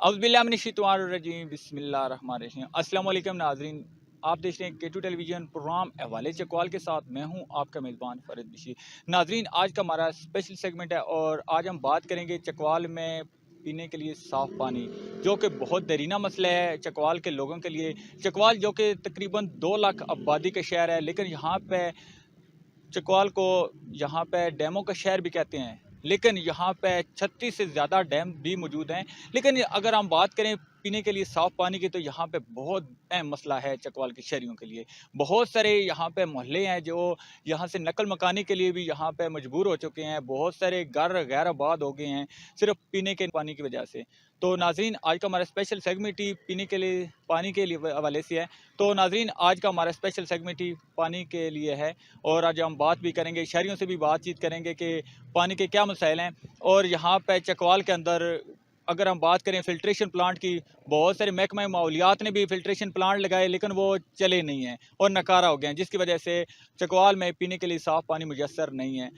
अउज़ुबिल्लाहिमिनश्शैतानिर्रजीम बिस्मिल्लाहिर्रहमानिर्रहीम। अस्सलाम वालेकुम नाज़रीन, आप देख रहे हैं K2 टेलीविज़न प्रोग्राम अहवाले चकवाल के साथ मैं हूं आपका मेज़बान फ़रीद बशीर। नाज़रीन, आज का हमारा स्पेशल सेगमेंट है और आज हम बात करेंगे चकवाल में पीने के लिए साफ़ पानी, जो कि बहुत दरीना मसला है चकवाल के लोगों के लिए। चकवाल जो कि तकरीबन 2 लाख आबादी का शहर है, लेकिन यहाँ पे चकवाल को यहाँ पे डैमों का शहर भी कहते हैं, लेकिन यहाँ पे 36 से ज़्यादा डैम भी मौजूद हैं। लेकिन अगर हम बात करें पीने के लिए साफ़ पानी की, तो यहाँ पे बहुत अहम मसला है चकवाल के शहरियों के लिए। बहुत सारे यहाँ पे मोहल्ले हैं जो यहाँ से नकल मकानी के लिए भी यहाँ पे मजबूर हो चुके हैं। बहुत सारे घर गैर आबाद हो गए हैं सिर्फ पीने के पानी की वजह से। तो नाज़रीन, आज का हमारा स्पेशल सेगमेंट ही पीने के लिए पानी के लिए हवाले से है। तो नाज़रीन, आज का हमारा स्पेशल सेगमेंट ही पानी के लिए है और आज हम बात भी करेंगे, शहरियों से भी बातचीत करेंगे कि पानी के क्या मसाइल हैं। और यहाँ पे चकवाल के अंदर अगर हम बात करें फ़िल्ट्रेशन प्लांट की, बहुत सारे महकमा माहौलियात ने भी फ़िल्ट्रेशन प्लांट लगाए, लेकिन वो चले नहीं हैं और नकारा हो गए हैं, जिसकी वजह से चकवाल में पीने के लिए साफ़ पानी मुयस्सर नहीं है।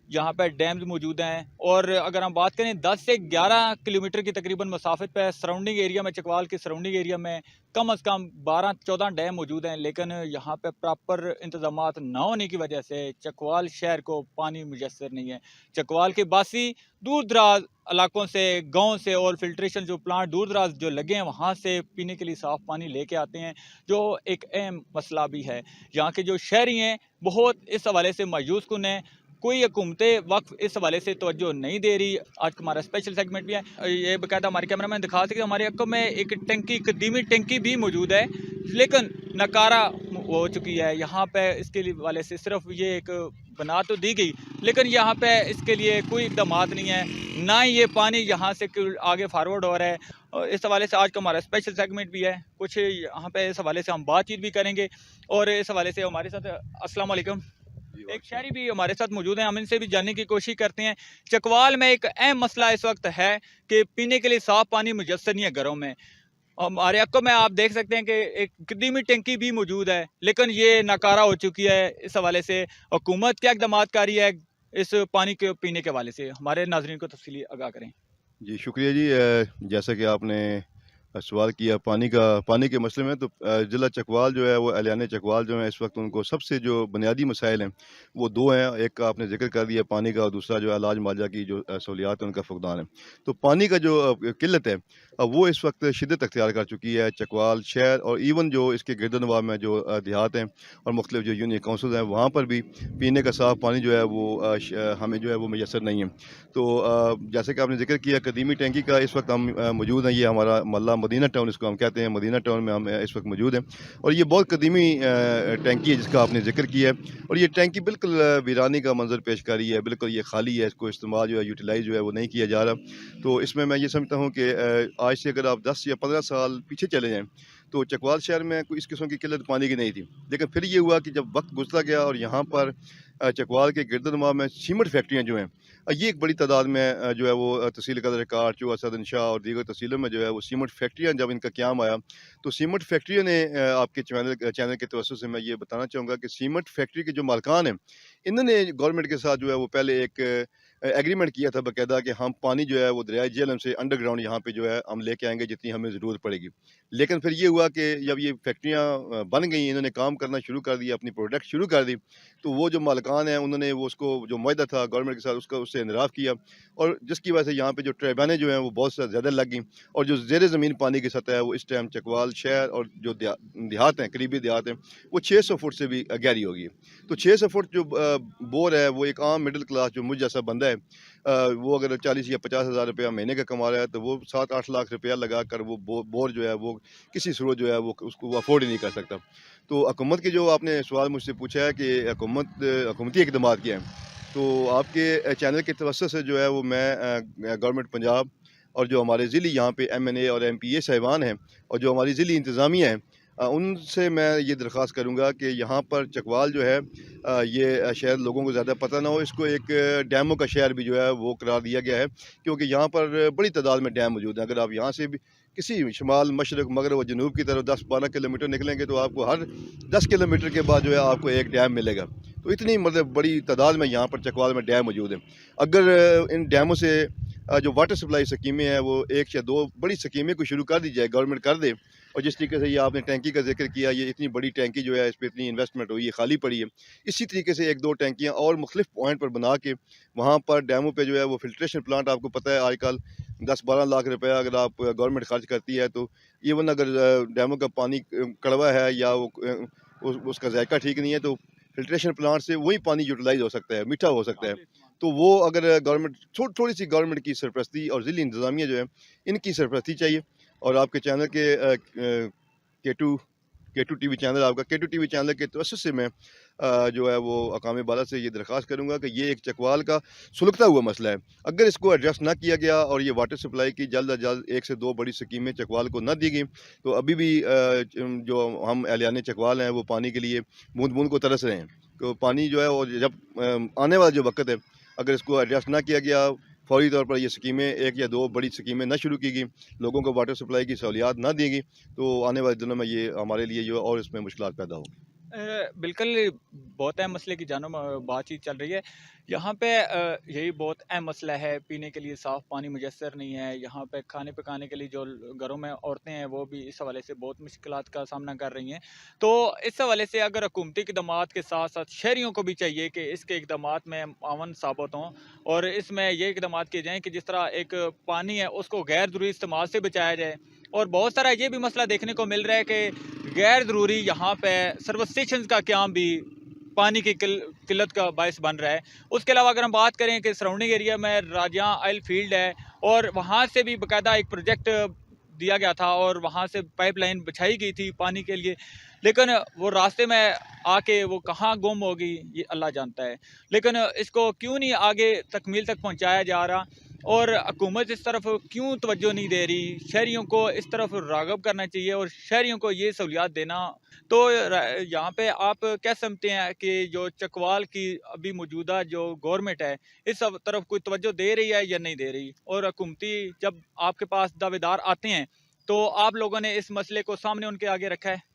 यहाँ पर डैम्स मौजूद हैं और अगर हम बात करें 10 से 11 किलोमीटर की तकरीबन मसाफत पे सराउंडिंग एरिया में, चकवाल के सराउंडिंग एरिया में कम से कम 12-14 डैम मौजूद हैं, लेकिन यहाँ पे प्रॉपर इंतजामात ना होने की वजह से चकवाल शहर को पानी मुयस्सर नहीं है। चकवाल के बासी दूर दराज इलाकों से, गांव से और फिल्ट्रेशन जो प्लांट दूर दराज जो लगे हैं, वहाँ से पीने के लिए साफ़ पानी लेके आते हैं, जो एक अहम मसला भी है। यहाँ के जो शहरी हैं बहुत इस हवाले से मायूस कुन हैं। कोई हुकूमत वक्त इस हवाले से तवज्जो नहीं दे रही। आज हमारा स्पेशल सेगमेंट भी है, ये बाकायदा हमारे कैमरा मैन दिखा सके, हमारे अक्को में एक टंकी, कदीमी टंकी भी मौजूद है, लेकिन नकारा हो चुकी है। यहाँ पे इसके लिए वाले से सिर्फ ये एक बना तो दी गई, लेकिन यहाँ पे इसके लिए कोई इकदाम नहीं है, ना ही ये पानी यहाँ से आगे फारवर्ड हो रहा है। और इस हवाले से आज का हमारा स्पेशल सेगमेंट भी है, कुछ यहाँ पे इस हवाले से हम बातचीत भी करेंगे। और इस हवाले से हमारे साथ अस्सलाम वालेकुम एक शहरी भी हमारे साथ मौजूद हैं, हम इनसे भी जानने की कोशिश करते हैं। चकवाल में एक अहम मसला इस वक्त है कि पीने के लिए साफ़ पानी मुयस्सर नहीं है घरों में। हमारे अक्को में आप देख सकते हैं कि एक कदीमी टंकी भी मौजूद है, लेकिन ये नाकारा हो चुकी है। इस हवाले से हुकूमत क्या इक़दाम कर रही है इस पानी के पीने के हवाले से? हमारे नाज़रीन को तफसीली आगाह करें। जी, शुक्रिया जी। जैसा कि आपने सवाल किया पानी के मसले में, तो ज़िला चकवाल जो है वो एहलियान चकवाल जो है इस वक्त उनको सबसे जो बुनियादी मसाइल हैं वो दो हैं। एक का आपने ज़िक्र कर दिया पानी का, और दूसरा जो है इलाज मुआवजा की जो सहूलियात है उनका फुकदान है। तो पानी का जो किल्लत है वो इस वक्त शिद्दत अख्तियार कर चुकी है चकवाल शहर, और इवन जो इसके गिरदनवा में जो देहात हैं और मुख्तलिफ जो यूनियन काउंसिल हैं वहाँ पर भी पीने का साफ़ पानी जो है वो हमें जो है वो मैसर नहीं है। तो जैसे कि आपने ज़िक्र किया कदीमी टैंकी का, इस वक्त हम मौजूद हैं। ये हमारा मल्ला मदीना टाउन इसको हम कहते हैं, मदीना टाउन में हम इस वक्त मौजूद हैं। और ये बहुत कदीमी टैंकी है जिसका आपने ज़िक्र किया है, और ये टैंकी बिल्कुल वीरानी का मंजर पेश कर रही है, बिल्कुल ये खाली है, इसको इस्तेमाल जो है यूटिलाइज़ जो है वो नहीं किया जा रहा। तो इसमें मैं ये समझता हूँ कि आज से अगर आप 10 या 15 साल पीछे चले जाएँ तो चकवाल शहर में कोई इस किस्म की किल्लत पानी की नहीं थी। लेकिन फिर ये हुआ कि जब वक्त गुजरता गया और यहाँ पर चकवाल के गिरदनवा में सीमेंट फैक्ट्रियाँ जो हैं, ये एक बड़ी तादाद में जो है वो तहसील कदर कार, चूहा, सदन शाह और दीगर तहसीलों में जो है वो सीमेंट फैक्ट्रियाँ जब इनका क़याम आया, तो सीमेंट फैक्ट्रियों ने आपके चैनल के तवज्जुह से मैं ये बताना चाहूँगा कि सीमेंट फैक्ट्री के जो मालिकान हैं, इन्होंने गवर्नमेंट के साथ जो है वो पहले एक एग्रीमेंट किया था बाकायदा कि हम पानी जो है वो दरियाई झेलम से अंडरग्राउंड यहाँ पे जो है हम लेके आएंगे जितनी हमें ज़रूरत पड़ेगी। लेकिन फिर ये हुआ कि जब ये फैक्ट्रियाँ बन गई, इन्होंने काम करना शुरू कर दिया, अपनी प्रोडक्ट शुरू कर दी, तो वो जो मालिकान हैं उन्होंने वो उसको जो मुआहदा था गवर्नमेंट के साथ उससे इनराफ़ किया, और जिसकी वजह से यहाँ पे जो टर्बाइनें जो हैं वो बहुत ज़्यादा लग गई, और जो ज़ेर ज़मीन पानी की सतह है वो इस टाइम चकवाल शहर और जो देहात हैं, करीबी देहात हैं, वो 600 फुट से भी गहरी होगी। तो 600 फुट जो बोर है वो एक आम मिडिल क्लास जो मुझ जैसा बंदा है, वो अगर 40 या 50 हज़ार रुपया महीने का कमा रहा है तो वो 7-8 लाख रुपया लगा कर वो बोर जो है वो किसी सूरत जो है वो उसको अफोर्ड ही नहीं कर सकता। तो हुकूमत के जो आपने सवाल मुझसे पूछा है कि हुकूमती इक़दाम क्या हैं, तो आपके चैनल के तवज्जुह से जो है वो मैं गवर्नमेंट पंजाब और जो हमारे ज़िली यहाँ पे MNA और MPA साहिबान हैं और जो हमारी ज़िली इंतज़ामिया है, उनसे मैं ये दरख्वास्त करूँगा कि यहाँ पर चकवाल जो है ये शहर लोगों को ज़्यादा पता ना हो, इसको एक डैमों का शहर भी जो है वो करार दिया गया है, क्योंकि यहाँ पर बड़ी तादाद में डैम मौजूद हैं। अगर आप यहाँ से भी किसी शुमाल, मशरक़, मगरब और जनूब की तरफ 10-12 किलोमीटर निकलेंगे तो आपको हर 10 किलोमीटर के बाद जो है आपको एक डैम मिलेगा। तो इतनी मतलब बड़ी तादाद में यहाँ पर चकवाल में डैम मौजूद है। अगर इन डैमों से जो वाटर सप्लाई स्कीमें हैं वो 1 या 2 बड़ी स्कीमें को शुरू कर दी जाए, गवर्नमेंट कर दे। और जिस तरीके से ये आपने टैंकी का ज़िक्र किया, ये इतनी बड़ी टैंकी जो है इस पे इतनी इन्वेस्टमेंट हुई है, खाली पड़ी है। इसी तरीके से 1-2 टैंकियाँ और मुख्तलिफ पॉइंट पर बना के वहाँ पर डैमों पे जो है वो फ़िल्ट्रेशन प्लांट, आपको पता है आजकल 10-12 लाख रुपया अगर आप गवर्नमेंट खर्च करती है, तो इवन अगर डैमों का पानी कड़वा है या वो उसका जायका ठीक नहीं है, तो फ़िल्ट्रेशन प्लांट से वही पानी यूटिलाइज़ हो सकता है, मीठा हो सकता है। तो वो अगर गवर्नमेंट थोड़ी-सी गवर्नमेंट की सरपरस्ती और ज़िली इंतज़ामिया जो है, इनकी सरपरस्ती चाहिए। और आपके चैनल के केटू केटू टीवी चैनल, आपका केटू टीवी चैनल के तवज्जुह से मैं जो है वो अक़ाम बाला से ये दरख्वास्त करूँगा कि ये एक चकवाल का सुलगता हुआ मसला है। अगर इसको एड्रेस ना किया गया और ये वाटर सप्लाई की जल्द अज जल्द 1 से 2 बड़ी स्कीमें चकवाल को ना दी गई, तो अभी भी जो हम एहलियान चकवाल हैं वो पानी के लिए बूँद-बूँद को तरस रहे हैं। तो पानी जो है वो जब आने वाला जो वक़्त है, अगर इसको एड्रेस ना किया गया, फौरी तौर पर ये स्कीमें 1 या 2 बड़ी स्कीमें ना शुरू की गई, लोगों को वाटर सप्लाई की सहूलियात ना दी गई, तो आने वाले दिनों में ये हमारे लिए जो है और इसमें मुश्किलात पैदा होगी। बिल्कुल, बहुत अहम मसले की जानो बातचीत चल रही है। यहाँ पे यही बहुत अहम मसला है, पीने के लिए साफ़ पानी मुयस्सर नहीं है। यहाँ पे खाने पकाने के लिए जो घरों में औरतें हैं वो भी इस हवाले से बहुत मुश्किलात का सामना कर रही हैं। तो इस हवाले से अगर हुकूमती इक़दामात के साथ साथ शहरियों को भी चाहिए कि इसके इक़दामात में आवन साबित हों और इसमें ये इक़दामात किए जाएँ कि जिस तरह एक पानी है उसको गैर ज़रूरी इस्तेमाल से बचाया जाए। और बहुत सारा ये भी मसला देखने को मिल रहा है कि गैर ज़रूरी यहाँ पे सर्विस स्टेशंस का क़याम भी पानी की किल्लत का बायस बन रहा है। उसके अलावा अगर हम बात करें कि सराउंडिंग एरिया में राजियां ऑयल फील्ड है और वहाँ से भी बाकायदा एक प्रोजेक्ट दिया गया था और वहाँ से पाइपलाइन बिछाई गई थी पानी के लिए, लेकिन वो रास्ते में आके वो कहाँ गुम हो गई ये अल्लाह जानता है। लेकिन इसको क्यों नहीं आगे तकमील तक पहुँचाया जा रहा और हुकूमत इस तरफ क्यों तवज्जो नहीं दे रही? शहरियों को इस तरफ राग़िब करना चाहिए और शहरियों को ये सहूलियात देना। तो यहाँ पे आप क्या समझते हैं कि जो चकवाल की अभी मौजूदा जो गवर्नमेंट है, इस सब तरफ कोई तवज्जो दे रही है या नहीं दे रही? और हुकूमती जब आपके पास दावेदार आते हैं, तो आप लोगों ने इस मसले को सामने उनके आगे रखा है?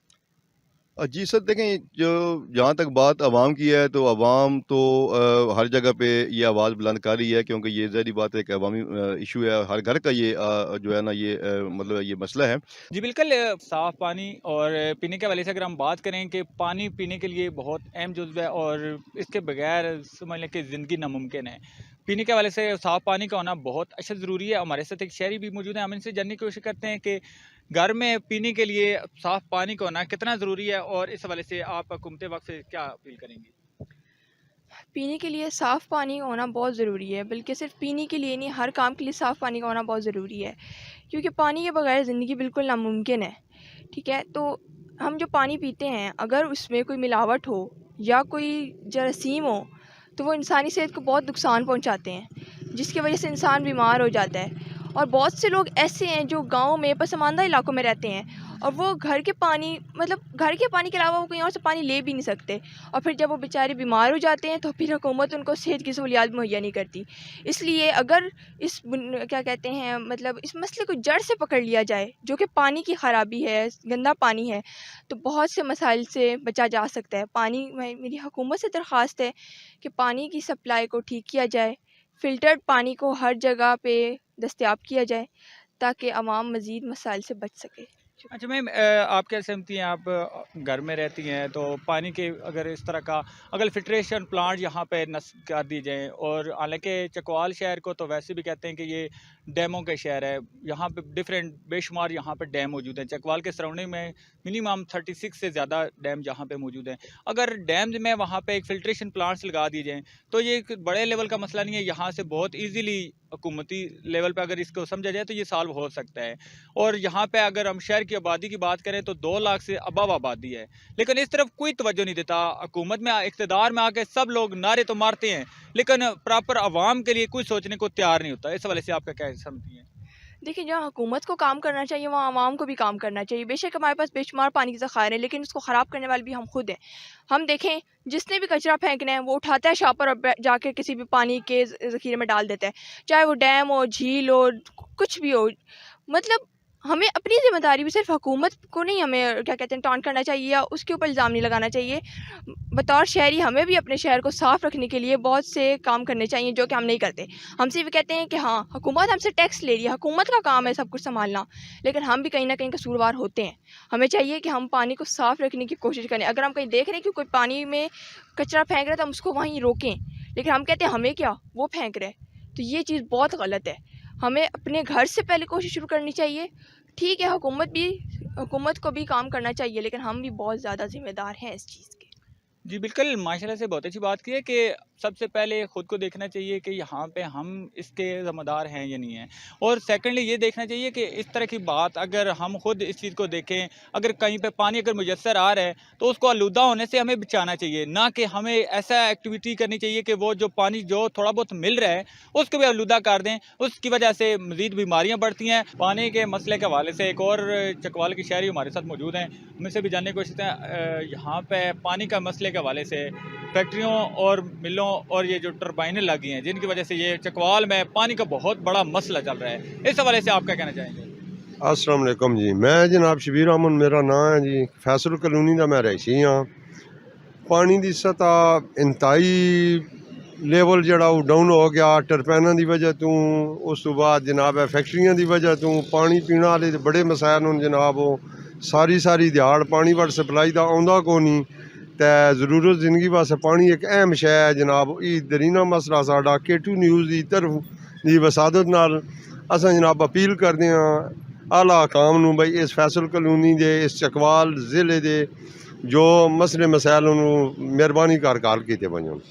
जी सर, देखें, जो जहाँ तक बात आवाम की है, तो आवाम तो हर जगह पे ये आवाज़ बुलंद कर रही है, क्योंकि ये ज़ाहिर-सी बात है एक अवामी इशू है। हर घर का ये जो है ना ये मतलब ये मसला है। जी बिल्कुल, साफ़ पानी और पीने के हवाले से अगर हम बात करें कि पानी पीने के लिए बहुत अहम जुज़्व है और इसके बगैर समझ लें कि ज़िंदगी नामुमकिन है। पीने के हवाले से साफ़ पानी का होना बहुत अच्छा ज़रूरी है। हमारे साथ एक शहरी भी मौजूद हैं, हम इनसे जानने की कोशिश करते हैं कि घर में पीने के लिए साफ़ पानी का होना कितना ज़रूरी है और इस हवाले से आप हुकूमत वक़्त से क्या अपील करेंगी? पीने के लिए साफ़ पानी का होना बहुत ज़रूरी है, बल्कि सिर्फ़ पीने के लिए नहीं, हर काम के लिए साफ़ पानी का होना बहुत ज़रूरी है, क्योंकि पानी के बगैर ज़िंदगी बिल्कुल नामुमकिन है। ठीक है? तो हम जो पानी पीते हैं, अगर उसमें कोई मिलावट हो या कोई जरासीम हो, तो वो इंसानी सेहत को बहुत नुकसान पहुँचाते हैं, जिसकी वजह से इंसान बीमार हो जाता है। और बहुत से लोग ऐसे हैं जो गाँव में पसमानदा इलाकों में रहते हैं और वो घर के पानी, मतलब घर के पानी के अलावा वो कहीं और से पानी ले भी नहीं सकते, और फिर जब वो बेचारे बीमार हो जाते हैं तो फिर हुकूमत उनको सेहत की सहूलियात मुहैया नहीं करती। इसलिए अगर क्या कहते हैं, मतलब इस मसले को जड़ से पकड़ लिया जाए, जो कि पानी की ख़राबी है, गंदा पानी है, तो बहुत से मसाइल से बचा जा सकता है। मेरी हुकूमत से दरख्वास्त है कि पानी की सप्लाई को ठीक किया जाए, फ़िल्टर्ड पानी को हर जगह पे दस्तयाब किया जाए, ताकि आवाम मज़ीद मसाइल से बच सके। अच्छा मैम, आप क्या समझती हैं, आप घर में रहती हैं तो पानी के अगर इस तरह का अगर फ़िल्ट्रेशन प्लांट यहाँ पे नस्ब कर दी जाएँ, और हालांकि चकवाल शहर को तो वैसे भी कहते हैं कि ये डैमों का शहर है, यहाँ पे डिफरेंट बेशुमार यहाँ पे डैम मौजूद हैं। चकवाल के सराउंडिंग में मिनिमम 36 से ज़्यादा डैम यहाँ पे मौजूद हैं। अगर डैम में वहाँ पे एक फ़िल्ट्रेशन प्लांट्स लगा दिए जाएँ तो ये एक बड़े लेवल का मसला नहीं है, यहाँ से बहुत ईज़िली हुकूमती लेवल पे अगर इसको समझा जाए तो ये सॉल्व हो सकता है। और यहाँ पे अगर हम शहर की आबादी की बात करें तो 2 लाख से अबव आबादी है, लेकिन इस तरफ कोई तवज्जो नहीं देता। हुकूमत में इक़्तिदार में आके सब लोग नारे तो मारते हैं, लेकिन प्रॉपर आवाम के लिए कुछ सोचने को तैयार नहीं होता। इस हवाले से आपका क्या समझती हैं? देखिए, जहाँ हुकूमत को काम करना चाहिए, वहाँ आवाम को भी काम करना चाहिए। बेशक हमारे पास बेशुमार पानी के ज़खायर हैं, लेकिन उसको ख़राब करने वाले भी हम खुद हैं। हम देखें, जिसने भी कचरा फेंकना है वो उठाता है शॉपर और जाके किसी भी पानी के ज़ख़ीरे में डाल देता है, चाहे वो डैम हो, झील हो, कुछ भी हो। मतलब हमें अपनी ज़िम्मेदारी भी सिर्फ हुकूमत को नहीं हमें क्या कहते हैं टॉन्ट करना चाहिए या उसके ऊपर इल्ज़ाम नहीं लगाना चाहिए। बतौर शहरी हमें भी अपने शहर को साफ़ रखने के लिए बहुत से काम करने चाहिए जो कि हम नहीं करते। हम सिर्फ कहते हैं कि हाँ, हुकूमत हमसे टैक्स ले रही है, हुकूमत का काम है सब कुछ सँभालना, लेकिन हम भी कहीं न कहीं कसूरवार होते हैं। हमें चाहिए कि हम पानी को साफ़ रखने की कोशिश करें। अगर हम कहीं देख रहे हैं कि कोई पानी में कचरा फेंक रहा है तो हम उसको वहीं रोकें, लेकिन हम कहते हैं हमें क्या, वो फेंक रहा है। तो ये चीज़ बहुत गलत है। हमें अपने घर से पहले कोशिश शुरू करनी चाहिए। ठीक है, हुकूमत को भी काम करना चाहिए, लेकिन हम भी बहुत ज़्यादा ज़िम्मेदार हैं इस चीज़ के। जी बिल्कुल, माशाल्लाह से बहुत अच्छी बात की है कि सबसे पहले ख़ुद को देखना चाहिए कि यहाँ पे हम इसके ज़िम्मेदार हैं या नहीं हैं, और सेकंडली ये देखना चाहिए कि इस तरह की बात अगर हम ख़ुद इस चीज़ को देखें, अगर कहीं पे पानी अगर मुयस्सर आ रहा है तो उसको आलूदा होने से हमें बचाना चाहिए, ना कि हमें ऐसा एक्टिविटी करनी चाहिए कि वो जो पानी जो थोड़ा बहुत मिल रहा है उसको भी आलूदा कर दें। उसकी वजह से मज़ीद बीमारियाँ बढ़ती हैं। पानी के मसले के हवाले से एक और चकवाल की शहरी हमारे साथ मौजूद हैं, उनसे भी जानने की कोशिश करते हैं। यहाँ पे पानी का मसले के हवाले से फैक्ट्रियों और मिलों और ये जो टरबाइनें लगी हैं जिनकी वजह से ये चकवाल में पानी का बहुत बड़ा मसला चल रहा है, इस हवाले से आप क्या कहना चाहेंगे? अस्सलाम वालेकुम जी, मैं जनाब शबीर अहमद मेरा नाम है जी, फैसल कलोनी का मैं रहायशी हाँ। पानी की सतह इंतहाई लेवल जड़ा वो डाउन हो गया टरपैना की वजह तो, उस तो बाद जनाब है फैक्ट्रियां की वजह तो पानी पीने वाले बड़े मसायल हों जनाब। वो सारी दिहाड़ पानी वाल सप्लाई का आउंदा को नहीं, तो जरूरत जिंदगी वास्ते पानी एक अहम शै है जनाब। ये दरीना मसला साडा K2 न्यूज़ की तरफ की वसादत नाल असां जनाब अपील करते हैं आला काम नूं बई इस फैसल कलोनी दे इस चकवाल ज़िले दे जो मसले मसाइल मेहरबानी कर हल किए वजन।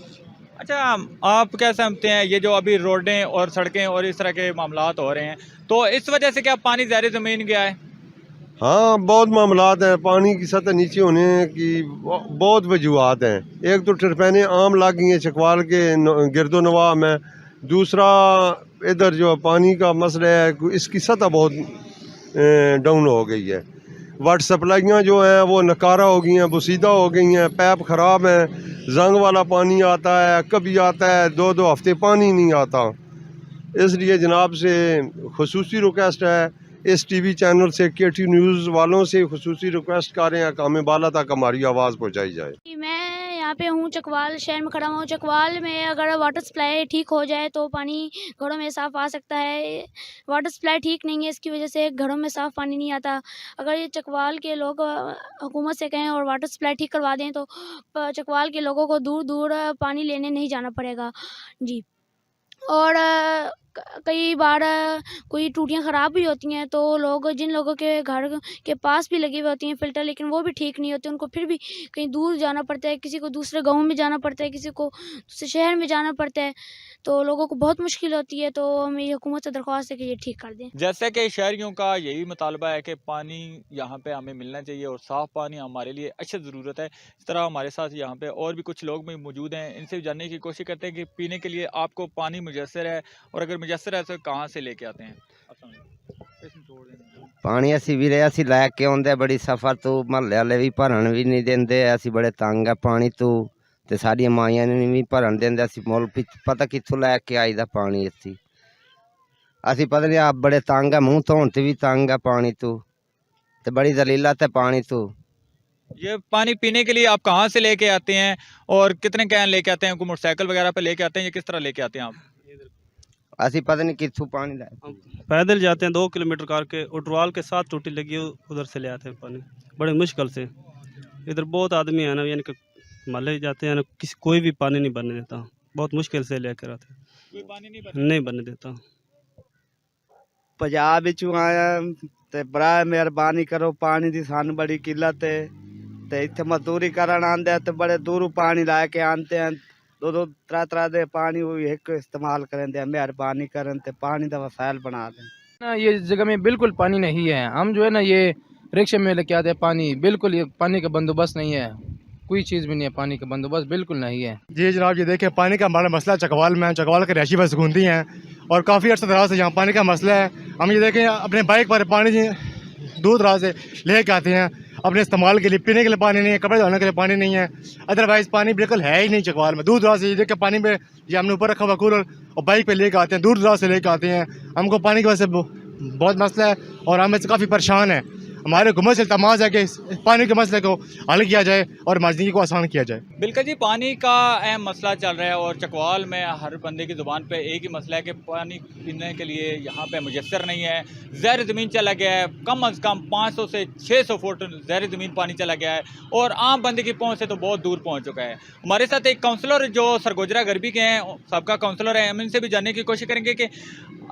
अच्छा, आप क्या समझते हैं ये जो अभी रोडें और सड़कें और इस तरह के मामलात हो रहे हैं, तो इस वजह से क्या पानी ज़ाहिर ज़मीन गया है? हाँ, बहुत मामलात हैं। पानी की सतह नीचे होने की बहुत वजूहत हैं। एक तो टरपैने आम लग गई हैं चकवाल के गिरदो नवाह में। दूसरा इधर जो पानी का मसला है इसकी सतह बहुत डाउन हो गई है। वाटर सप्लाइयाँ जो हैं वो नकारा हो गई हैं, बुसीदा हो गई हैं, पैप ख़राब हैं, जंग वाला पानी आता है, कभी आता है 2-2 हफ्ते पानी नहीं आता। इसलिए जनाब से खुसूसी रिक्वेस्ट है, इस TV चैनल से K2 न्यूज़ वालों से खुसूसी रिक्वेस्ट कर रहे हैं कि हमें बाला तक हमारी आवाज़ पहुँचाई जाए। मैं यहाँ पे हूँ, चकवाल शहर में खड़ा हूँ। चकवाल में अगर वाटर सप्लाई ठीक हो जाए तो पानी घरों में साफ़ आ सकता है। वाटर सप्लाई ठीक नहीं है, इसकी वजह से घरों में साफ़ पानी नहीं आता। अगर ये चकवाल के लोग हुकूमत से कहें और वाटर सप्लाई ठीक करवा दें तो चकवाल के लोगों को दूर दूर पानी लेने नहीं जाना पड़ेगा जी। और कई बार कोई टूटियाँ ख़राब भी होती हैं तो जिन लोगों के घर के पास भी लगी हुई होती हैं फ़िल्टर, लेकिन वो भी ठीक नहीं होते, उनको फिर भी कहीं दूर जाना पड़ता है, किसी को दूसरे गाँव में जाना पड़ता है, किसी को दूसरे शहर में जाना पड़ता है, तो लोगों को बहुत मुश्किल होती है। तो हमें हुकूमत से दरख्वास्त है कि ये ठीक कर दें। जैसे कि शहरियों का यही मुतालबा है कि पानी यहाँ पे हमें मिलना चाहिए और साफ़ पानी हमारे लिए अच्छा ज़रूरत है। इस तरह हमारे साथ यहाँ पे और भी कुछ लोग भी मौजूद हैं, इनसे भी जानने की कोशिश करते हैं कि पीने के लिए आपको पानी मुयस्सर है, और अगर मुयस्सर है तो कहाँ से लेके आते हैं? पानी असी वीरे असी लैके आउंदे बड़ी सफ़र तो महल्ले वाले भी भरन भी नहीं देंदे। असी बड़े तंग है पानी तो, ते साडियां माइयां नहीं भी भरन देंदे। असी मुल पता कित्थों लैके आईदा पानी। असी पता नहीं आप बड़े तंग है, मूँह धोन ते भी तंग है पानी तो, ते बड़ी दलीलत है पानी तो। ये पानी पीने के लिए आप कहाँ से लेके आते हैं और कितने कैन लेके आते हैं? कोई मोटरसाइकिल वगैरह पे लेके आते हैं या किस तरह लेके आते हैं आप? असी पता नहीं कित्थों पानी लाए, पैदल जाते हैं 2 किलोमीटर करके, उटवाल के साथ टूटी लगी उधर से ले आते हैं पानी बड़े मुश्किल से। इधर बहुत आदमी है ना, यानी कि महल्ले जाते हैं ना, कोई भी पानी नहीं बनने देता, बहुत मुश्किल से लेकर आते हैं, कोई पानी नहीं बनने देता। पंजाब विचों आया ते बड़ा मेहरबानी करो, पानी की सानू बड़ी किल्लत है। ते इत्थे मजदूरी करन आंदे हैं ते बड़े दूरों पानी ला के आते हैं, 2-2 3-3 दे पानी वो एक इस्तेमाल करें दे। मेहरबानी करन ते पानी का वसाइल बना दें ना। ये जगह में बिल्कुल पानी नहीं है। हम जो है ना ये रिक्शे में लेके आते हैं पानी, बिल्कुल ये पानी का बंदोबस्त नहीं है, कोई चीज़ भी नहीं है, पानी का बंदोबस्त बिल्कुल नहीं है। जी जनाब, ये देखिए पानी का हमारा मसला चकवाल में, चकवाल के रहायशी बस गूंदी हैं और काफ़ी अर्सा दराज से यहाँ पानी का मसला है। हम ये देखें अपने बाइक पर पानी दूर दराज से ले के आते हैं अपने इस्तेमाल के लिए, पीने के लिए पानी नहीं है, कपड़े धोने के लिए पानी नहीं है, अदरवाइज़ पानी बिल्कुल है ही नहीं चकवाल में। दूर दराज से ये देखिए पानी पे ये हमने ऊपर रखा हुआ कूलर और बाइक पे लेके आते हैं, दूर दराज से लेके आते हैं। हमको पानी की वजह से बहुत मसला है और हम इससे काफ़ी परेशान हैं। हमारे हुकूमत से इल्तमास है कि इस पानी के मसले को हल किया जाए और ज़िंदगी को आसान किया जाए। बिल्कुल जी, पानी का अहम मसला चल रहा है और चकवाल में हर बंदे की ज़ुबान पे एक ही मसला है कि पानी पीने के लिए यहाँ पे मुयस्सर नहीं है। ज़ैर ज़मीन चला गया है, कम अज़ कम 500 से 600 फुट ज़ैर ज़मीन पानी चला गया है और आम बंदे की पहुँच से तो बहुत दूर पहुँच चुका है। हमारे साथ एक काउंसलर जो सरगोजरा गरबी के हैं, सबका काउंसलर है, हम इनसे भी जानने की कोशिश करेंगे कि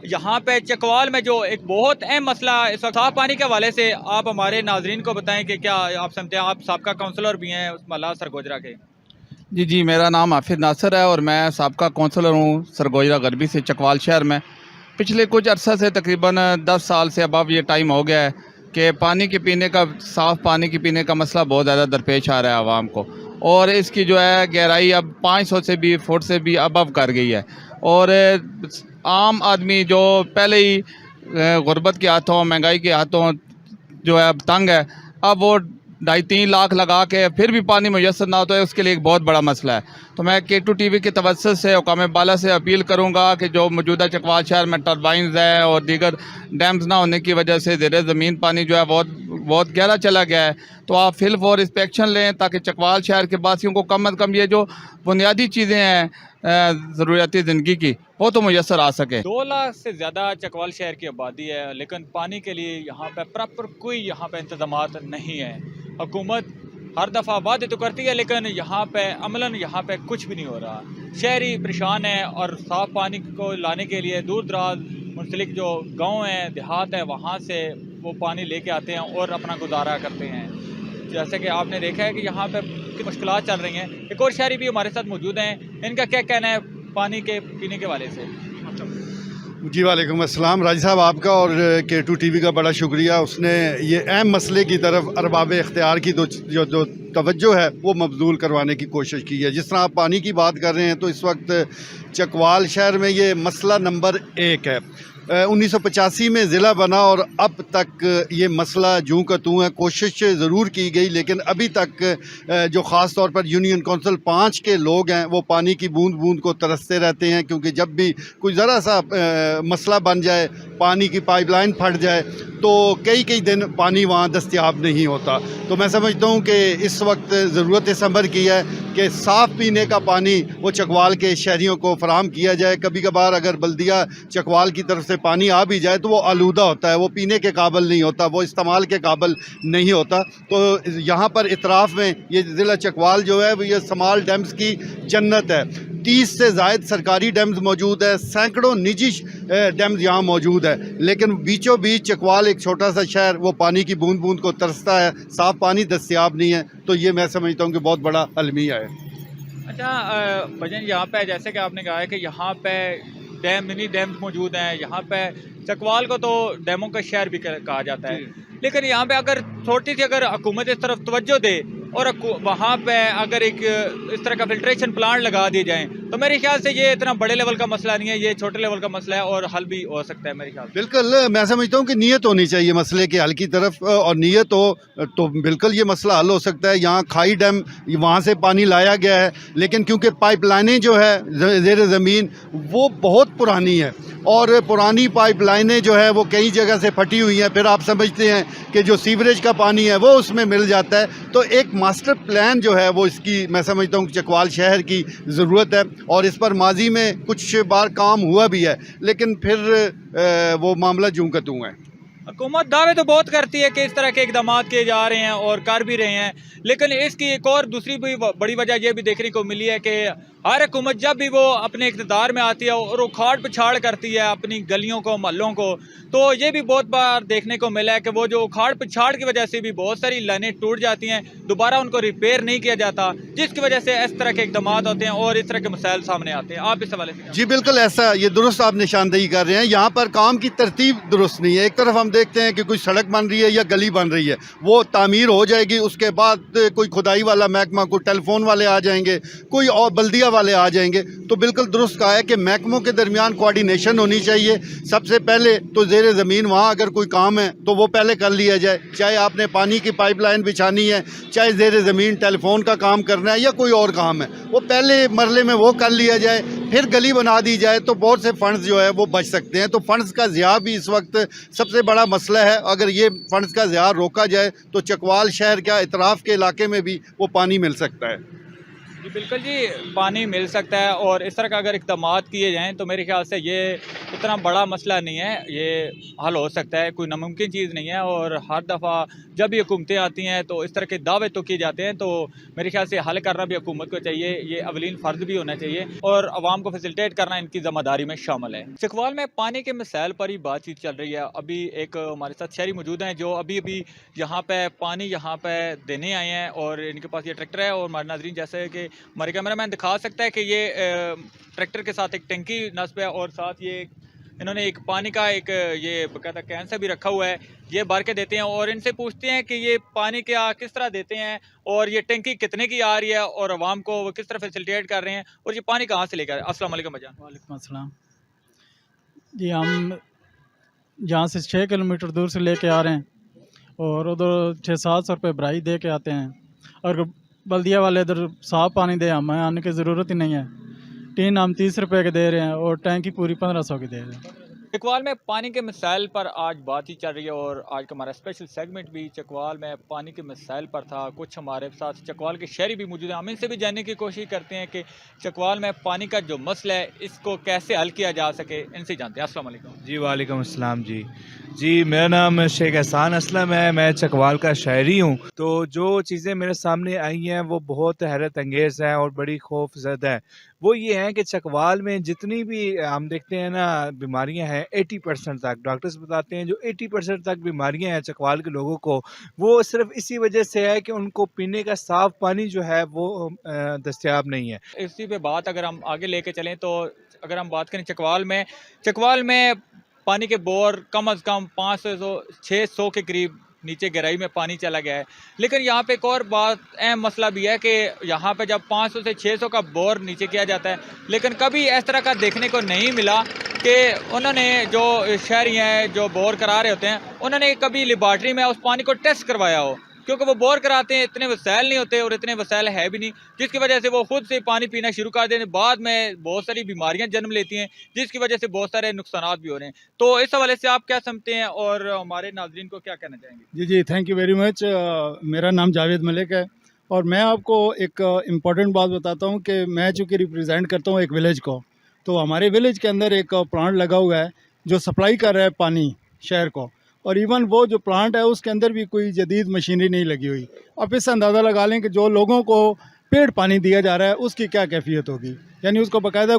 यहाँ पे चकवाल में जो एक बहुत अहम मसला इस वक्त साफ पानी के हवाले से आप हमारे नाजरीन को बताएं कि क्या आप समझते हैं। आप सबका काउंसलर भी हैं उस महला सरगोजरा के। जी, मेरा नाम हाफिज़ नासिर है और मैं साबका काउंसलर हूँ सरगोजरा गरबी से चकवाल शहर में। पिछले कुछ अरसा से तकरीबन 10 साल से अब ये टाइम हो गया है कि पानी के पीने का, साफ़ पानी के पीने का मसला बहुत ज़्यादा दरपेश आ रहा है आवाम को, और इसकी जो है गहराई अब 500 से भी फुट से भी अबव कर गई है। और आम आदमी जो पहले ही गुर्बत के हाथों, महंगाई के हाथों जो है अब तंग है, अब वो 2.5-3 लाख लगा के फिर भी पानी मुयस्सर ना होता है, उसके लिए एक बहुत बड़ा मसला है। तो मैं K2 TV के तवज्जुह से हुकाम बाला से अपील करूंगा कि जो मौजूदा चकवाल शहर में टर्बाइन्स हैं और दीगर डैम्स ना होने की वजह से ज़ेरे ज़मीन पानी जो है बहुत गहरा चला गया है, तो आप फिल फॉर इंस्पेक्शन लें ताकि चकवाल शहर के वासियों को कम अज़ कम ये जो बुनियादी चीज़ें हैं ज़रूरियाती ज़िंदगी की वो तो मुयस्सर आ सके। 2 लाख से ज़्यादा चकवाल शहर की आबादी है, लेकिन पानी के लिए यहाँ पे प्रॉपर कोई यहाँ पे इंतज़ामात नहीं है। हुकूमत हर दफ़ा वादे तो करती है लेकिन यहाँ पे अमलन यहाँ पे कुछ भी नहीं हो रहा। शहरी परेशान है और साफ़ पानी को लाने के लिए दूर दराज मुंसलिक जो गांव हैं, देहात है, वहाँ से वो पानी लेके आते हैं और अपना गुजारा करते हैं। जैसे कि आपने देखा है कि यहाँ पे मुश्किलात चल रही हैं। एक और शहरी भी हमारे साथ मौजूद हैं, इनका क्या कहना है पानी के पीने के हवाले से। जी वालेकुम अस्सलाम। राजी साहब आपका और K2 TV का बड़ा शुक्रिया, उसने ये अहम मसले की तरफ अरबाब इख्तियार की जो तवज्जो है वो मबजूल करवाने की कोशिश की है। जिस तरह आप पानी की बात कर रहे हैं तो इस वक्त चकवाल शहर में ये मसला नंबर 1 है। 1985 में ज़िला बना और अब तक ये मसला जूँ का तूँ है। कोशिश ज़रूर की गई लेकिन अभी तक जो ख़ास तौर पर यूनियन कौंसिल 5 के लोग हैं वो पानी की बूंद बूंद को तरसते रहते हैं, क्योंकि जब भी कोई ज़रा सा मसला बन जाए, पानी की पाइपलाइन फट जाए तो कई दिन पानी वहाँ दस्तयाब नहीं होता। तो मैं समझता हूँ कि इस वक्त ज़रूरत इस अमर की है कि साफ़ पीने का पानी वो चकवाल के शहरियों को फराहम किया जाए। कभी कभार अगर बल्दिया चकवाल की तरफ से पानी आ भी जाए तो वो आलूदा होता है, वो पीने के काबिल नहीं होता, वो इस्तेमाल के काबिल नहीं होता। तो यहाँ पर इतराफ़ में ये ज़िला चकवाल जो है वो ये स्मॉल डैम्स की जन्नत है। 30 से ज़ायद सरकारी डैम्स मौजूद है, सैकड़ों निजी डैम्स यहाँ मौजूद है, लेकिन बीचों बीच चकवाल एक छोटा सा शहर वो पानी की बूंद बूंद को तरसता है, साफ़ पानी दस्तयाब नहीं है। तो ये मैं समझता हूँ कि बहुत बड़ा अलमिया है। अच्छा भजन, यहाँ पे जैसे कि आपने कहा है कि यहाँ पे डैम, मिनी डैम्स मौजूद हैं। यहाँ पे चकवाल को तो डैमों का शहर भी कहा जाता है, लेकिन यहाँ पे अगर थोड़ी सी अगर हुकूमत इस तरफ तवज्जो दे और वहाँ पे अगर एक इस तरह का फिल्ट्रेशन प्लांट लगा दिए जाएं तो मेरे ख्याल से ये इतना बड़े लेवल का मसला नहीं है, ये छोटे लेवल का मसला है और हल भी हो सकता है मेरे ख्याल से। बिल्कुल, मैं समझता हूँ कि नीयत होनी चाहिए मसले के हल की तरफ, और नीयत हो तो बिल्कुल ये मसला हल हो सकता है। यहाँ खाई डैम, वहाँ से पानी लाया गया है, लेकिन क्योंकि पाइपलाइनें जो है ज़ेर ज़मीन वो बहुत पुरानी है और पुरानी पाइपलाइनें जो है वो कई जगह से फटी हुई हैं। फिर आप समझते हैं कि जो सीवरेज का पानी है वो उसमें मिल जाता है। तो एक मास्टर प्लान जो है वो इसकी मैं समझता हूँ कि चकवाल शहर की ज़रूरत है, और इस पर माजी में कुछ बार काम हुआ भी है, लेकिन फिर वो मामला जूँ का तूँ है। हुकूमत दावे तो बहुत करती है कि इस तरह के इकदाम किए जा रहे हैं और कर भी रहे हैं, लेकिन इसकी एक और दूसरी भी बड़ी वजह यह भी देखने को मिली है कि हर हुकूमत जब भी वो अपने इक़्तिदार में आती है और उखाड़ पिछाड़ करती है अपनी गलियों को, मोहल्लों को, तो ये भी बहुत बार देखने को मिला है कि वो जो उखाड़ पिछाड़ की वजह से भी बहुत सारी लाइनें टूट जाती हैं, दोबारा उनको रिपेयर नहीं किया जाता, जिसकी वजह से इस तरह के इक़दाम होते हैं और इस तरह के मसाइल सामने आते हैं। आप इस हवाले से? जी बिल्कुल ऐसा, ये दुरुस्त आप निशानदेही कर रहे हैं। यहाँ पर काम की तरतीब दुरुस्त नहीं है। एक तरफ हम देखते हैं कि कोई सड़क बन रही है या गली बन रही है, वो तामीर हो जाएगी, उसके बाद कोई खुदाई वाला महकमा, कोई टेलीफोन वाले आ जाएंगे, कोई और बल्दिया वाले आ जाएंगे। तो बिल्कुल दुरुस्त कहा है कि महकमों के दरमियान कोऑर्डिनेशन होनी चाहिए। सबसे पहले तो ज़ेर ज़मीन वहाँ अगर कोई काम है तो वो पहले कर लिया जाए, चाहे आपने पानी की पाइपलाइन बिछानी है, चाहे ज़ेर ज़मीन टेलीफोन का काम करना है या कोई और काम है, वो पहले मरले में वो कर लिया जाए, फिर गली बना दी जाए, तो बहुत से फंड्स जो है वो बच सकते हैं। तो फंड्स का ज़िया भी इस वक्त सबसे बड़ा मसला है। अगर ये फंड्स का ज़िया रोका जाए तो चकवाल शहर का इतराफ़ के इलाके में भी वो पानी मिल सकता है। जी बिल्कुल जी, पानी मिल सकता है और इस तरह का अगर इक़दाम किए जाएँ तो मेरे ख़्याल से ये इतना बड़ा मसला नहीं है, ये हल हो सकता है, कोई नामुमकिन चीज़ नहीं है। और हर दफ़ा जब भी हुकूमतें आती हैं तो इस तरह के दावे तो किए जाते हैं, तो मेरे ख़्याल से हल करना भी हुकूमत को चाहिए, ये अवलीन फ़र्ज़ भी होना चाहिए और आवाम को फैसिलिटेट करना इनकी ज़िम्मेदारी में शामिल है। चकवाल में पानी के मसाइल पर ही बातचीत चल रही है। अभी एक हमारे साथ शहरी मौजूद हैं जो अभी अभी यहाँ पे पानी यहाँ पे देने आए हैं और इनके पास ये ट्रैक्टर है। और हमारे नाज़रीन जैसे कि हमारे कैमरामैन दिखा सकता है कि ये ट्रैक्टर के साथ एक टंकी नस्ब है और साथ ये इन्होंने एक पानी का एक ये बकायदा कैन सा भी रखा हुआ है, ये भर के देते हैं। और इनसे पूछते हैं कि ये पानी क्या किस तरह देते हैं और ये टंकी कितने की आ रही है और आवाम को वो किस तरह फैसिलिटेट कर रहे हैं और ये पानी कहाँ से लेकर। अस्सलाम वालेकुम भाईजान। वालेकुम अस्सलाम जी, हम यहाँ से 6 किलोमीटर दूर से लेके आ रहे हैं और उधर 600-700 रुपये भराई दे के आते हैं। और बल्दिया वाले इधर साफ़ पानी दे, हमें आने की ज़रूरत ही नहीं है। टीन हम 30 रुपये के दे रहे हैं और टैंकी पूरी 1500 की दे रहे हैं। चकवाल में पानी के मसाइल पर आज बात ही चल रही है और आज का हमारा स्पेशल सेगमेंट भी चकवाल में पानी के मसाइल पर था। कुछ हमारे साथ चकवाल के शहरी भी मौजूद हैं, हम इनसे भी जानने की कोशिश करते हैं कि चकवाल में पानी का जो मसला है इसको कैसे हल किया जा सके, इनसे जानते हैं। अस्सलाम वालेकुम। जी वालेकुम अस्सलाम जी, मेरा नाम शेख एहसान असलम है, मैं चकवाल का शहरी हूँ। तो जो चीज़ें मेरे सामने आई हैं वो बहुत हैरत अंगेज़ हैं और बड़ी खौफजदा हैं। वो ये हैं कि चकवाल में जितनी भी हम देखते हैं ना बीमारियां हैं, 80% तक डॉक्टर्स बताते हैं जो 80% तक बीमारियां हैं चकवाल के लोगों को, वो सिर्फ इसी वजह से है कि उनको पीने का साफ़ पानी जो है वो दस्तयाब नहीं है। इसी पे बात अगर हम आगे लेके चलें तो अगर हम बात करें चकवाल में पानी के बोर कम अज़ कम 500-600 के करीब नीचे गहराई में पानी चला गया है। लेकिन यहाँ पे एक और बात अहम मसला भी है कि यहाँ पे जब 500 से 600 का बोर नीचे किया जाता है, लेकिन कभी इस तरह का देखने को नहीं मिला कि उन्होंने जो शहरी हैं जो बोर करा रहे होते हैं उन्होंने कभी लेबॉर्ट्री में उस पानी को टेस्ट करवाया हो, क्योंकि वो बोर कराते हैं, इतने वसाइल नहीं होते और इतने वसाइल है भी नहीं, जिसकी वजह से वो खुद से पानी पीना शुरू कर देते हैं। बाद में बहुत सारी बीमारियां जन्म लेती हैं जिसकी वजह से बहुत सारे नुकसान भी हो रहे हैं। तो इस हवाले से आप क्या समझते हैं और हमारे नाज़रीन को क्या कहना चाहेंगे? जी, थैंक यू वेरी मच। मेरा नाम जावेद मलिक है और मैं आपको एक इम्पॉर्टेंट बात बताता हूँ कि मैं चूँकि रिप्रेजेंट करता हूँ एक विलेज को, तो हमारे विलेज के अंदर एक प्लांट लगा हुआ है जो सप्लाई कर रहा है पानी शहर को, और इवन वो जो प्लांट है उसके अंदर भी कोई जदीद मशीनरी नहीं लगी हुई। आप इससे अंदाज़ा लगा लें कि जो लोगों को पेड पानी दिया जा रहा है उसकी क्या कैफियत होगी। यानी उसको बाकायदा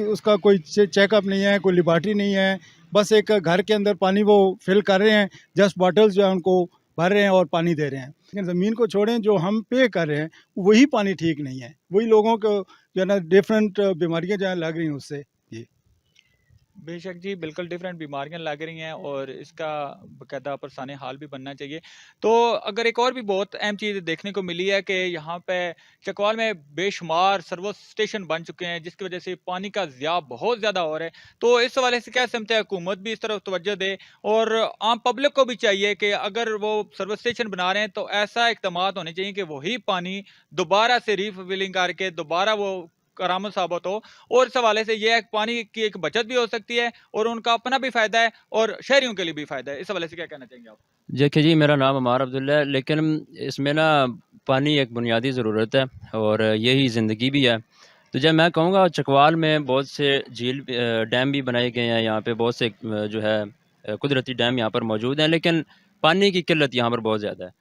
उसका कोई चेकअप नहीं है, कोई लेबॉर्ट्री नहीं है, बस एक घर के अंदर पानी वो फिल कर रहे हैं, जस्ट बॉटल्स जो है उनको भर रहे हैं और पानी दे रहे हैं। लेकिन ज़मीन को छोड़ें, जो हम पे कर रहे हैं वही पानी ठीक नहीं है, वही लोगों को जो है ना डिफरेंट बीमारियाँ जो है लग रही हैं उससे। बेशक जी, बिल्कुल डिफरेंट बीमारियां लग रही हैं और इसका बाकायदा परेशानी हाल भी बनना चाहिए। तो अगर एक और भी बहुत अहम चीज़ देखने को मिली है कि यहाँ पे चकवाल में बेशुमार सर्विस स्टेशन बन चुके हैं जिसकी वजह से पानी का ज़िया बहुत ज़्यादा हो रहा है। तो इस हवाले से क्या समझते हैं, हुकूमत भी इस तरफ तवज्जो दे और आम पब्लिक को भी चाहिए कि अगर वो सर्विस स्टेशन बना रहे हैं तो ऐसा इक़दाम होने चाहिए कि वही पानी दोबारा से रीफिलिंग करके दोबारा वो करामत साबित हो। और इस हवाले से ये पानी की एक बचत भी हो सकती है और उनका अपना भी फ़ायदा है और शहरियों के लिए भी फ़ायदा है। इस हवाले से क्या कहना चाहेंगे आप? देखिए जी, मेरा नाम अमार अब्दुल्ला है, लेकिन इसमें ना पानी एक बुनियादी ज़रूरत है और यही ज़िंदगी भी है। तो जब मैं कहूँगा चकवाल में बहुत से झील डैम भी बनाए गए हैं, यहाँ पे बहुत से जो है कुदरती डैम यहाँ पर मौजूद हैं, लेकिन पानी की किल्लत यहाँ पर बहुत ज़्यादा है।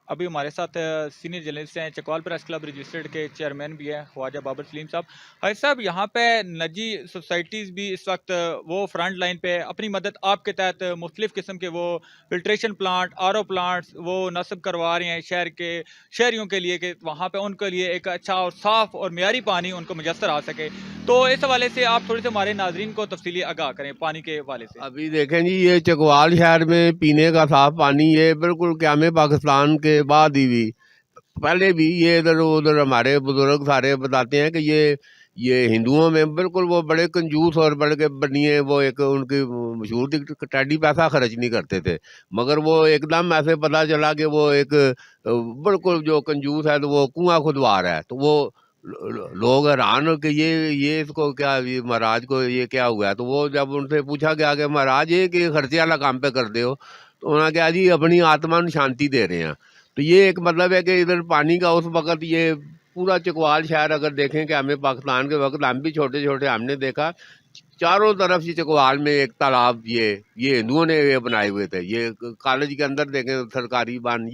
अभी हमारे साथ सीनियर जर्नलिस्ट हैं, चकवाल प्रेस क्लब रजिस्टर्ड के चेयरमैन भी हैं ख्वाजा बाबर सलीम साहब। हाजी साहब, यहाँ पे नजी सोसाइटीज़ भी इस वक्त वो फ्रंट लाइन पे अपनी मदद आपके तहत मुख्तलिफ़ किस्म के वो filtration plant, R O plants वो नस्ब करवा रहे हैं शहरियों के लिए, कि वहाँ पे उनके लिए एक अच्छा और साफ़ और मेयारी पानी उनको मुयस्सर आ सके। तो इस हवाले से आप थोड़े से हमारे नाजरीन को तफसीली आगाह करें पानी के हवाले से। अभी देखें जी, ये चकवाल शहर में पीने का साफ पानी ये बिल्कुल क़याम पाकिस्तान के बाद ही भी, पहले भी ये इधर उधर हमारे बुजुर्ग सारे बताते हैं कि ये हिंदुओं में बिल्कुल वो बड़े कंजूस और बड़े बनिए, वो एक उनकी मशहूर थी, टैडी पैसा खर्च नहीं करते थे। मगर वो एकदम ऐसे पता चला कि वो एक बिल्कुल जो कंजूस है तो वो कुआं खुदवा रहा है। तो वो लोग हैरान हो कि ये इसको क्या, ये महाराज को ये क्या हुआ है। तो वो जब उनसे पूछा गया कि महाराज ये कि खर्चे वाला काम पे कर दे हो, तो उन्होंने कहा जी अपनी आत्मा को शांति दे रहे हैं। तो ये एक मतलब है कि इधर पानी का उस वक़्त ये पूरा चकवाल शहर अगर देखें कि हमें पाकिस्तान के वक्त हम भी छोटे छोटे हमने देखा चारों तरफ से चकवाल में एक तालाब ये हिंदुओं ने ये बनाए हुए थे। ये कॉलेज के अंदर देखें सरकारी बांध,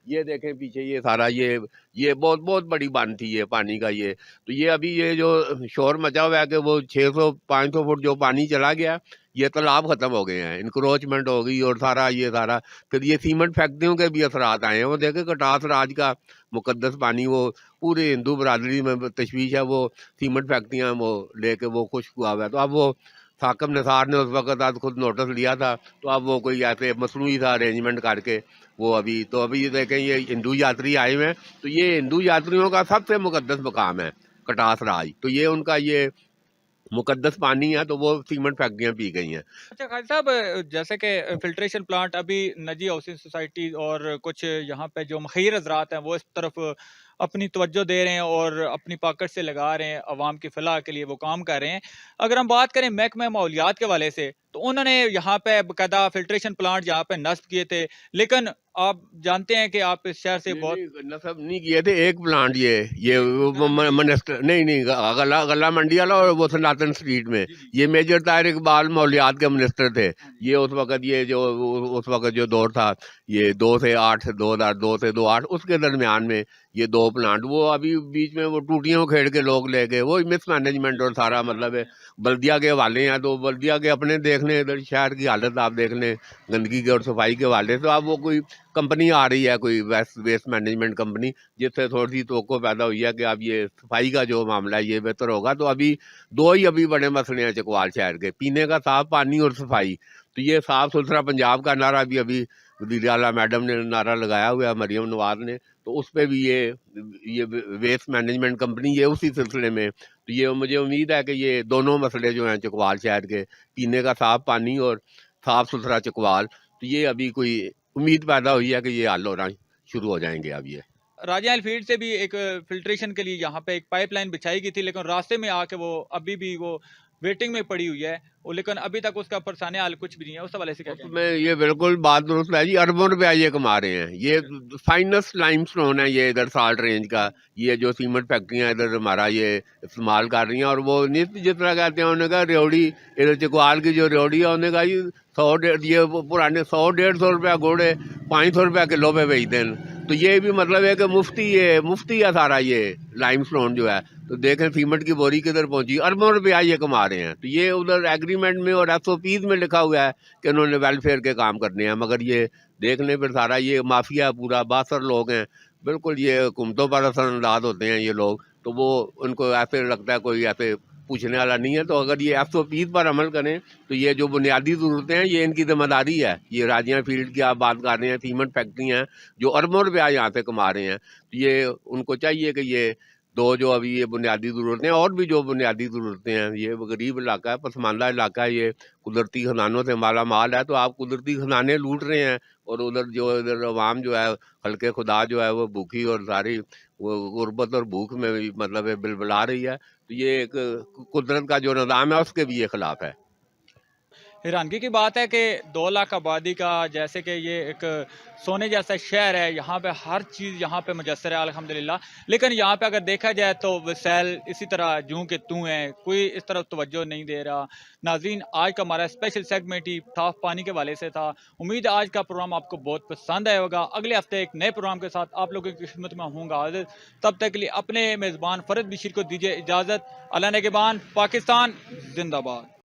ये देखें पीछे ये सारा ये बहुत बहुत बड़ी बांध थी ये पानी का। ये तो ये अभी ये जो शोर मचा हुआ है कि वो 600-500 फुट जो पानी चला गया, ये तालाब ख़त्म हो गए हैं, इंक्रोचमेंट हो गई और सारा फिर ये सीमेंट फैक्ट्रियों के भी असरात आए हैं। वो देखें कटास राज का मुकद्दस पानी वो पूरे हिंदू बरादरी में तशवीश है, वो सीमेंट फैक्ट्रियाँ वो लेके वो खुश्क हुआ हुआ है। तो अब वो साकब निसार ने उस वक़्त आज खुद नोटिस लिया था, तो अब वो कोई ऐसे मसनूई सा अरेंजमेंट करके वो अभी ये देखें ये हिंदू यात्री आए हुए हैं। तो ये हिंदू यात्रियों का सबसे मुकद्दस मकाम है कटास राज। तो ये उनका ये मुकद्दस पानी है, तो वो सीमेंट फैक्ट्रियाँ पी गई हैं। अच्छा खालिद साहब, जैसे कि फिल्ट्रेशन प्लांट अभी नजी हाउसिंग सोसाइटी और कुछ यहाँ पे जो मखीर हजरात हैं वो इस तरफ अपनी तवज्जो दे रहे हैं और अपनी पॉकेट से लगा रहे हैं, अवाम की फलाह के लिए वो काम कर रहे हैं। अगर हम बात करें महकमा माहौलियात के हवाले से, तो उन्होंने यहाँ पे बाकायदा फिल्ट्रेशन प्लांट यहाँ पे नस्ब किए थे, लेकिन आप जानते हैं कि आप इस शहर से बहुत नस्ब नहीं किए थे। एक प्लांट ये मिनिस्टर नहीं गला मंडी वाला और वो सनातन स्ट्रीट में ये मेजर ताहिर इकबाल माहौलियात के मिनिस्टर थे। ये उस वक्त जो दौर था ये 2002 से 2008 उसके दरमियान में ये 2 प्लांट वो अभी बीच में वो टूटियों खेड़ के लोग ले गए। वो मिसमैनेजमेंट और सारा मतलब है बल्दिया के हवाले हैं। तो बल्दिया के अपने देखने इधर शहर की हालत आप देख लें गंदगी के और सफाई के हवाले से। अब वो कोई कंपनी आ रही है, कोई वेस्ट मैनेजमेंट कंपनी, जिससे थोड़ी सी तवक्को पैदा हुई है कि अब ये सफाई का जो मामला है ये बेहतर होगा। तो अभी 2 ही अभी बड़े मसले हैं चकवाल शहर के, पीने का साफ पानी और सफाई। तो ये साफ़ सुथरा पंजाब का नारा भी अभी वज़ीर आला मैडम ने नारा लगाया हुआ है, मरियम नवाज़ ने। तो उस पर भी ये वेस्ट मैनेजमेंट कंपनी ये उसी सिलसिले में। तो ये मुझे उम्मीद है कि ये दोनों मसले जो हैं चकवाल शहर के, पीने का साफ पानी और साफ़ सुथरा चकवाल, तो ये अभी कोई उम्मीद पैदा हुई है कि ये हल होना शुरू हो जाएंगे। अब ये राजा फील्ड से भी एक फिल्ट्रेशन के लिए यहाँ पे एक पाइपलाइन बिछाई गई थी, लेकिन रास्ते में आके वो अभी भी वो वेटिंग में पड़ी हुई है, लेकिन अभी तक उसका परेशानी हाल कुछ भी नहीं है। उस हवाले से क्या मैं ये बिल्कुल बात दुरुस्त है जी। अरबों रुपया ये कमा रहे हैं। ये फाइनेस्ट लाइमस्टोन है ये इधर साल्ट रेंज का, ये जो सीमेंट फैक्ट्रियाँ इधर हमारा ये इस्तेमाल कर रही हैं। और वो जिस तरह कहते हैं उन्होंने कहा रेवड़ी इधर चकवाल की जो रेवड़ी है उन्होंने कहा जी 100 पुराने 100-150 रुपया घोड़े 500 रुपया किलो पे बेचते हैं। तो ये भी मतलब है कि मुफ्ती है सारा ये लाइमस्टोन जो है। तो देखें सीमेंट की बोरी किधर पहुंची, अरबों रुपया ये कमा रहे हैं। तो ये उधर एग्रीमेंट में और SOPs में लिखा हुआ है कि उन्होंने वेलफेयर के काम करने हैं, मगर ये देख लें फिर सारा ये माफिया पूरा 62 लोग हैं, बिल्कुल ये हुकूमतों पर असरअंदाज होते हैं ये लोग। तो वो उनको ऐसे लगता है कोई ऐसे पूछने वाला नहीं है। तो अगर ये SOPs पर अमल करें तो ये जो बुनियादी ज़रूरतें हैं ये इनकी जिम्मेदारी है। ये राजिया फील्ड की आप बात कर रहे हैं, सीमेंट फैक्ट्री हैं जो अरबों रुपया यहाँ से कमा रहे हैं। तो ये उनको चाहिए कि ये दो जो अभी ये बुनियादी ज़रूरतें और भी जो बुनियादी ज़रूरतें हैं, ये गरीब इलाका है, पसमानदा इलाका है, ये कुदरती खजानों से माला माल है। तो आप कुदरती खजाने लूट रहे हैं और इधर अवाम जो है खल्के खुदा जो है वो भूखी और सारी वो गुर्बत और भूख में भी मतलब है बिलबिला रही है। तो ये एक कुदरत का जो निज़ाम है उसके भी ये खिलाफ है। हैरानगी की बात है कि 2 लाख आबादी का जैसे कि ये एक सोने जैसा शहर है, यहाँ पे हर चीज़ यहाँ पे मुयस्सर है अल्हम्दुलिल्लाह। लेकिन यहाँ पे अगर देखा जाए तो वसैल इसी तरह जूं के तूं हैं, कोई इस तरफ तवज्जो नहीं दे रहा। नाज़रीन, आज का हमारा स्पेशल सेगमेंट ही साफ पानी के हवाले से था। उम्मीद है आज का प्रोग्राम आपको बहुत पसंद आया होगा। अगले हफ्ते एक नए प्रोग्राम के साथ आप लोगों की खिदमत में होऊंगा हाजिर। तब तक के लिए अपने मेज़बान फ़रद बशीर को दीजिए इजाज़त। अल्लाह नेगेबान, पाकिस्तान जिंदाबाद।